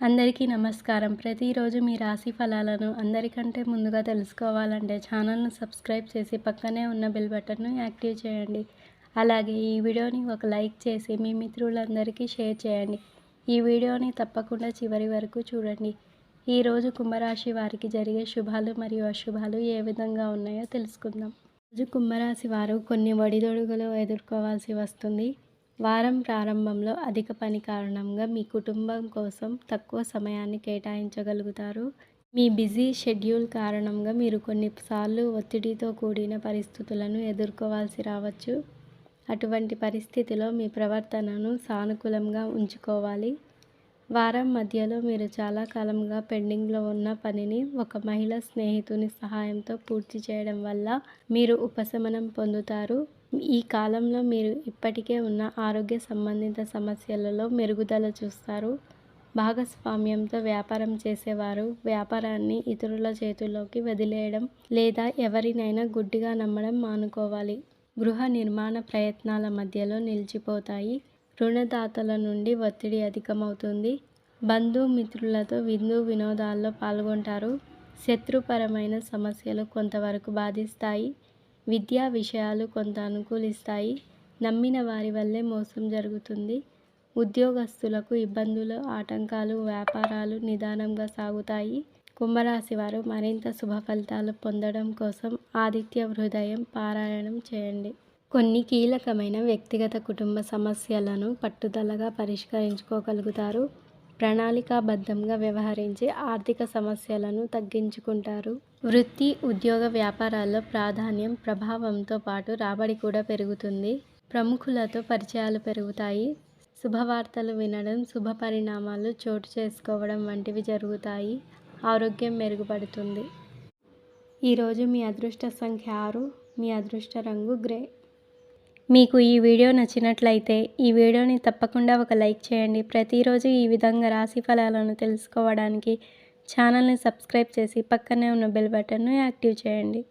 అందరికీ నమస్కారం. ప్రతిరోజు మీ రాశి ఫలాలను అందరికంటే ముందుగా తెలుసుకోవాలంటే ఛానల్‌ను సబ్స్క్రైబ్ చేసి పక్కనే ఉన్న బెల్ బటన్‌ను యాక్టివ్ చేయండి. అలాగే ఈ వీడియోని ఒక లైక్ చేసి మీ మిత్రులందరికీ షేర్ చేయండి. ఈ వీడియోని తప్పకుండా చివరి వరకు చూడండి. ఈరోజు కుంభరాశి వారికి జరిగే శుభాలు మరియు అశుభాలు ఏ విధంగా ఉన్నాయో తెలుసుకుందాం. ఈరోజు కుంభరాశి వారు కొన్ని ఒడిదుడుకులు ఎదుర్కోవాల్సి వస్తుంది. వారం ప్రారంభంలో అధిక పని కారణంగా మీ కుటుంబం కోసం తక్కువ సమయాన్ని కేటాయించగలుగుతారు. మీ బిజీ షెడ్యూల్ కారణంగా మీరు కొన్నిసార్లు ఒత్తిడితో కూడిన పరిస్థితులను ఎదుర్కోవాల్సి రావచ్చు. అటువంటి పరిస్థితిలో మీ ప్రవర్తనను సానుకూలంగా ఉంచుకోవాలి. వారం మధ్యలో మీరు చాలా కాలంగా పెండింగ్లో ఉన్న పనిని ఒక మహిళా స్నేహితుని సహాయంతో పూర్తి చేయడం వల్ల మీరు ఉపశమనం పొందుతారు. ఈ కాలంలో మీరు ఇప్పటికే ఉన్న ఆరోగ్య సంబంధిత సమస్యలలో మెరుగుదల చూస్తారు. భాగస్వామ్యంతో వ్యాపారం చేసేవారు వ్యాపారాన్ని ఇతరుల చేతుల్లోకి వదిలేయడం లేదా ఎవరినైనా గుడ్డిగా నమ్మడం మానుకోవాలి. గృహ నిర్మాణ ప్రయత్నాల మధ్యలో నిలిచిపోతాయి. రుణదాతల నుండి ఒత్తిడి అధికమవుతుంది. బంధుమిత్రులతో విందు వినోదాల్లో పాల్గొంటారు. శత్రుపరమైన సమస్యలు కొంతవరకు బాధిస్తాయి. విద్యా విషయాలు కొంత అనుకూలిస్తాయి. నమ్మిన వారి వల్లే మోసం జరుగుతుంది. ఉద్యోగస్తులకు ఇబ్బందులు, ఆటంకాలు, వ్యాపారాలు నిదానంగా సాగుతాయి. కుంభరాశి వారు మరింత శుభ ఫలితాలు పొందడం కోసం ఆదిత్య హృదయం పారాయణం చేయండి. కొన్ని కీలకమైన వ్యక్తిగత కుటుంబ సమస్యలను పట్టుదలగా పరిష్కరించుకోగలుగుతారు. ప్రణాళికాబద్ధంగా వ్యవహరించి ఆర్థిక సమస్యలను తగ్గించుకుంటారు. వృత్తి, ఉద్యోగ, వ్యాపారాల్లో ప్రాధాన్యం, ప్రభావంతో పాటు రాబడి కూడా పెరుగుతుంది. ప్రముఖులతో పరిచయాలు పెరుగుతాయి. శుభవార్తలు వినడం, శుభ పరిణామాలు చోటు చేసుకోవడం వంటివి జరుగుతాయి. ఆరోగ్యం మెరుగుపడుతుంది. ఈరోజు మీ అదృష్ట సంఖ్య 6. మీ అదృష్ట రంగు గ్రే. మీకు ఈ వీడియో నచ్చినట్లయితే ఈ వీడియోని తప్పకుండా ఒక లైక్ చేయండి. ప్రతిరోజు ఈ విధంగా రాశి ఫలాలను తెలుసుకోవడానికి ఛానల్ని సబ్స్క్రైబ్ చేసి పక్కనే ఉన్న బెల్ బటన్ను యాక్టివ్ చేయండి.